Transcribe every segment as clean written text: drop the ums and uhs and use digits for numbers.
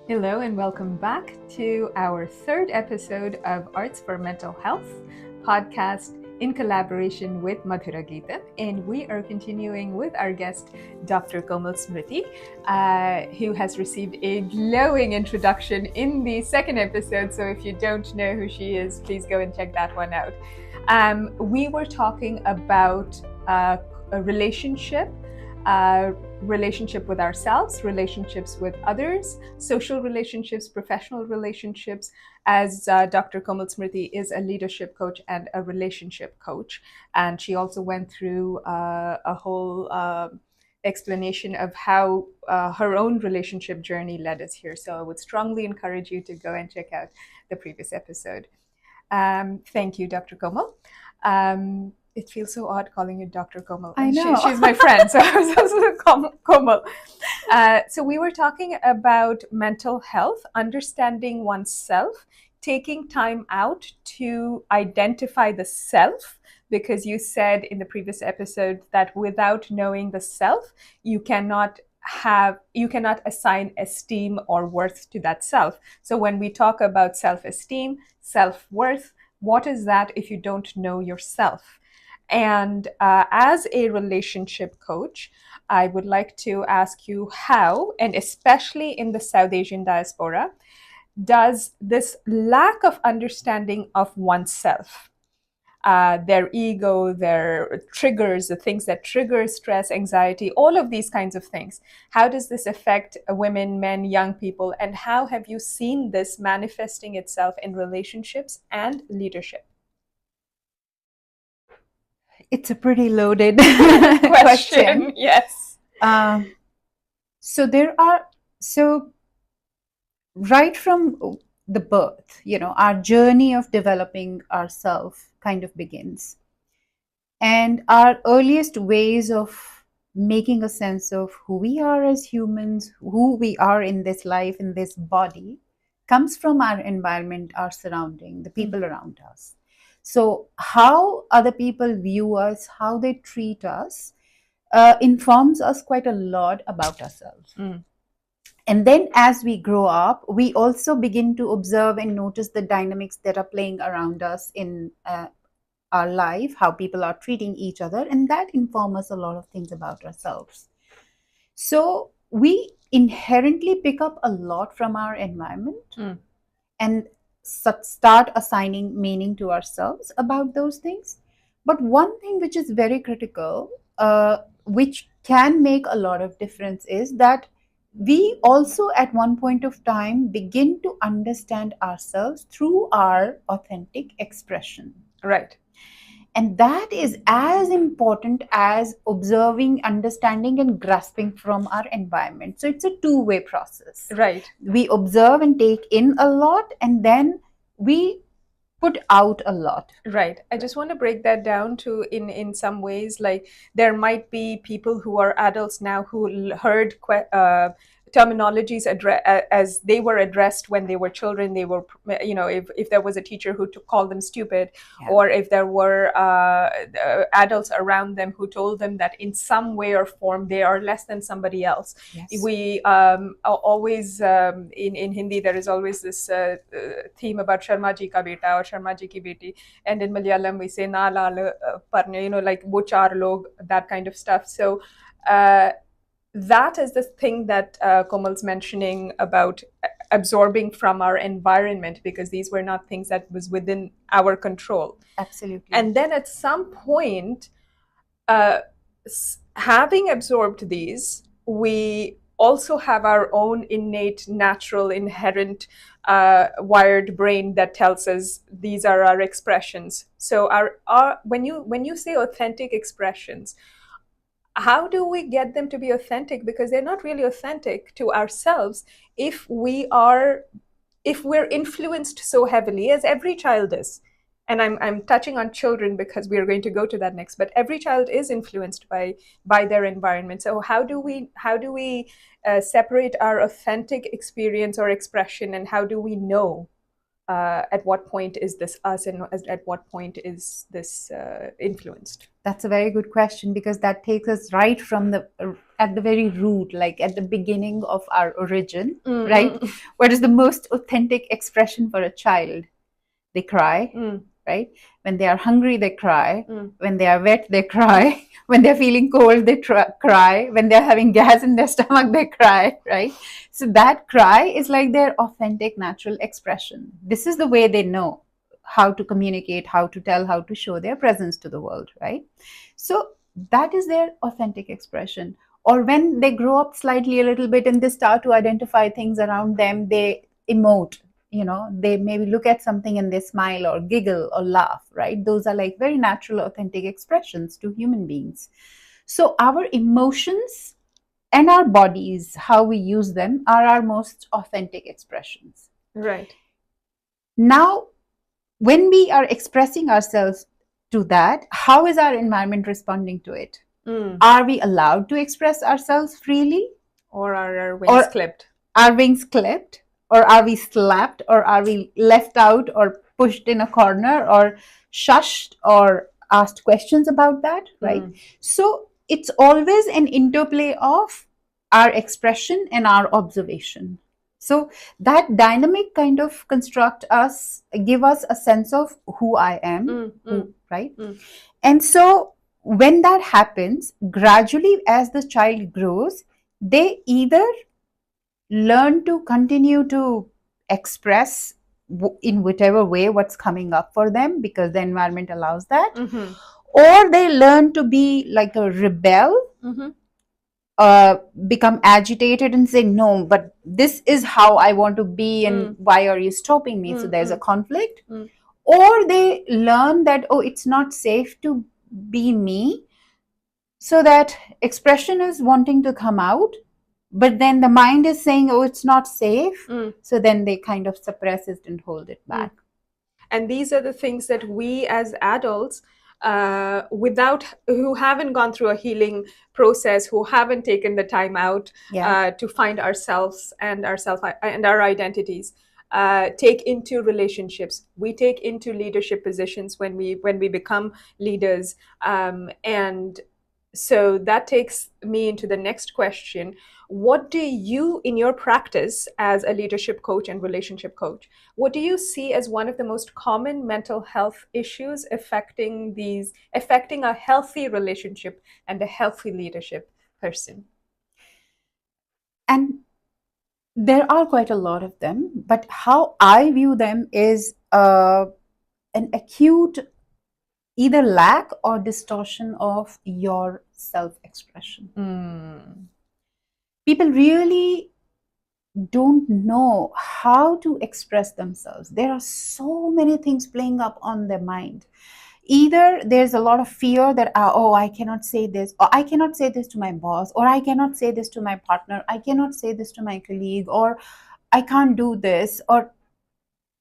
Hello and welcome back to our third episode of Arts for Mental Health podcast in collaboration with Madhura Geetam. And we are continuing with our guest, Dr. Komal Smriti, who has received a glowing introduction in the second episode. So if you don't know who she is, please go and check that one out. We were talking about a relationship with ourselves, relationships with others, social relationships, professional relationships, as Dr. Komal Smriti is a leadership coach and a relationship coach. And she also went through a whole explanation of how her own relationship journey led us here. So I would strongly encourage you to go and check out the previous episode. Thank you, Dr. Komal. It feels so odd calling you Dr. Komal. I know. She's my friend, so I was also Komal. So we were talking about mental health, understanding oneself, taking time out to identify the self, because you said in the previous episode that without knowing the self, you cannot assign esteem or worth to that self. So when we talk about self-esteem, self-worth, what is that if you don't know yourself? And as a relationship coach, I would like to ask you how, and especially in the South Asian diaspora, does this lack of understanding of oneself, their ego, their triggers, the things that trigger stress, anxiety, all of these kinds of things, how does this affect women, men, young people, and how have you seen this manifesting itself in relationships and leadership? It's a pretty loaded Question. Yes. So right from the birth, our journey of developing ourself kind of begins. And our earliest ways of making a sense of who we are as humans, who we are in this life, in this body, comes from our environment, our surrounding, the people around us. So how other people view us, how they treat us, informs us quite a lot about ourselves. And then as we grow up, we also begin to observe and notice the dynamics that are playing around us in our life, how people are treating each other, and that informs us a lot of things about ourselves. So we inherently pick up a lot from our environment and start assigning meaning to ourselves about those things. But one thing which is very critical, which can make a lot of difference, is that we also at one point of time begin to understand ourselves through our authentic expression. Right. And that is as important as observing, understanding, and grasping from our environment. So it's a two-way process. Right. We observe and take in a lot, and then we put out a lot. Right. I just want to break that down to in some ways, like there might be people who are adults now who heard terminologies as they were addressed when they were children. They were, if there was a teacher who called them stupid, or if there were adults around them who told them that in some way or form they are less than somebody else. Yes. We always, in Hindi, there is always this theme about Sharma ji ka beta or Sharma ji ki beti, and in Malayalam we say na lal parne, like wo char log, that kind of stuff. So that is the thing that Komal's mentioning about absorbing from our environment, because these were not things that was within our control. Absolutely. And then at some point, having absorbed these, we also have our own innate, natural, inherent wired brain that tells us these are our expressions. So when you say authentic expressions, how do we get them to be authentic? Because they're not really authentic to ourselves if we're influenced so heavily, as every child is. And I'm touching on children because we are going to go to that next. But every child is influenced by their environment. So how do we separate our authentic experience or expression, and how do we know at what point is this us and at what point is this influenced? That's a very good question, because that takes us right from the at the very root, like at the beginning of our origin, Mm, right? mm, What is the most authentic expression for a child? They cry, mm, right? When they are hungry, they cry. mm. When they are wet, they cry. When they're feeling cold, they cry. When they're having gas in their stomach, they cry, right? So that cry is like their authentic, natural expression. This is the way they know how to communicate, how to tell, how to show their presence to the world, right? So that is their authentic expression. Or when they grow up slightly a little bit and they start to identify things around them, they emote. They maybe look at something and they smile or giggle or laugh, right? Those are like very natural, authentic expressions to human beings. So our emotions and our bodies, how we use them, are our most authentic expressions. Right. Now, when we are expressing ourselves to that, how is our environment responding to it? Mm. Are we allowed to express ourselves freely? Or are our wings Or clipped? are wings clipped? Or are we slapped? Or are we left out or pushed in a corner or shushed or asked questions about that, right? Mm. So it's always an interplay of our expression and our observation. So that dynamic kind of construct us, give us a sense of who I am, Mm, who, right? mm. And so when that happens, gradually as the child grows, they either learn to continue to express in whatever way what's coming up for them because the environment allows that, Mm-hmm. or they learn to be like a rebel, Mm-hmm. become agitated and say no, but this is how I want to be and why are you stopping me? So there's a conflict. Or they learn that, oh, it's not safe to be me, so that expression is wanting to come out, but then the mind is saying, oh, it's not safe. So then they kind of suppress it and hold it back. And these are the things that we as adults, who haven't gone through a healing process, who haven't taken the time out to find ourselves and our identities, take into relationships. We take into leadership positions when we become leaders, and so that takes me into the next question. What do you, in your practice as a leadership coach and relationship coach, what do you see as one of the most common mental health issues affecting a healthy relationship and a healthy leadership person? And there are quite a lot of them, but how I view them is an acute either lack or distortion of your self expression. People really don't know how to express themselves. There are so many things playing up on their mind. Either there's a lot of fear that, oh, I cannot say this, or I cannot say this to my boss, or I cannot say this to my partner, I cannot say this to my colleague, or I can't do this. Or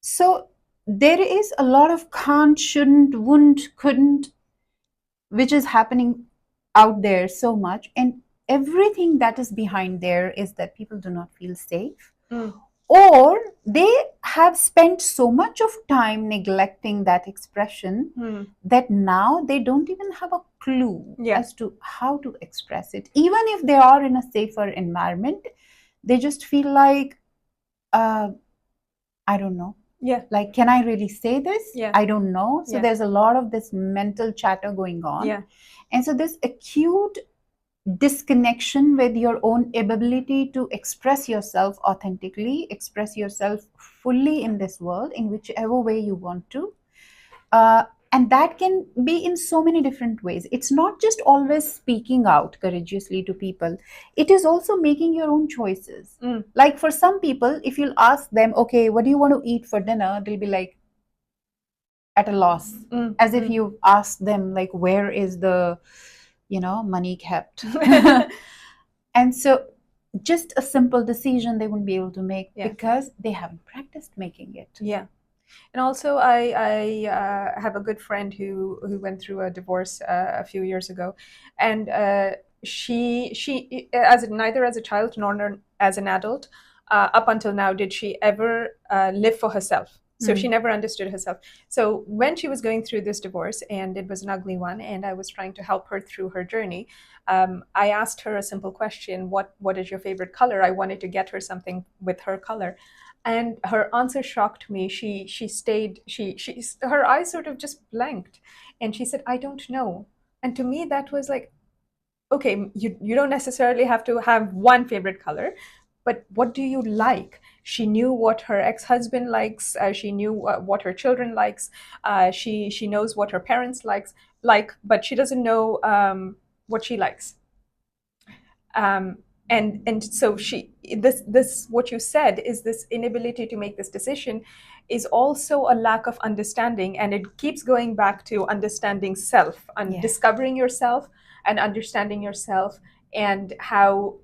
so there is a lot of can't, shouldn't, wouldn't, couldn't, which is happening out there so much. And everything that is behind there is that people do not feel safe, or they have spent so much of time neglecting that expression that now they don't even have a clue as to how to express it. Even if they are in a safer environment, they just feel like, I don't know. Like, can I really say this? I don't know. So there's a lot of this mental chatter going on. And so this acute disconnection with your own ability to express yourself authentically, express yourself fully in this world in whichever way you want to. And that can be in so many different ways. It's not just always speaking out courageously to people, it is also making your own choices. Like for some people, if you'll ask them, okay, what do you want to eat for dinner? They'll be like at a loss, as if you asked them, like, where is the money kept? And so just a simple decision they wouldn't be able to make because they haven't practiced making it. And also, I have a good friend who went through a divorce a few years ago, and she neither as a child nor as an adult, up until now, did she ever live for herself. So she never understood herself. So when she was going through this divorce, and it was an ugly one, and I was trying to help her through her journey, I asked her a simple question: What is your favorite color? I wanted to get her something with her color, and her answer shocked me. She stayed. She her eyes sort of just blanked, and she said, "I don't know." And to me, that was like, okay, you don't necessarily have to have one favorite color, but what do you like? She knew what her ex-husband likes. She knew what her children likes. She knows what her parents like, but she doesn't know what she likes. um, and so she this what you said is this inability to make this decision is also a lack of understanding, and it keeps going back to understanding self and Yeah. discovering yourself and understanding yourself, and how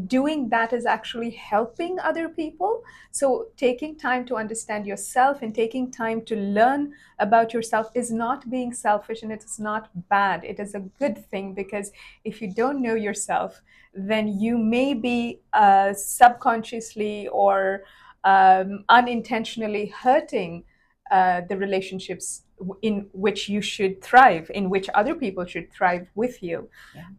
doing that is actually helping other people. So taking time to understand yourself and taking time to learn about yourself is not being selfish, and it's not bad. It is a good thing, because if you don't know yourself, then you may be subconsciously or unintentionally hurting the relationships in which you should thrive, in which other people should thrive with you. Yeah.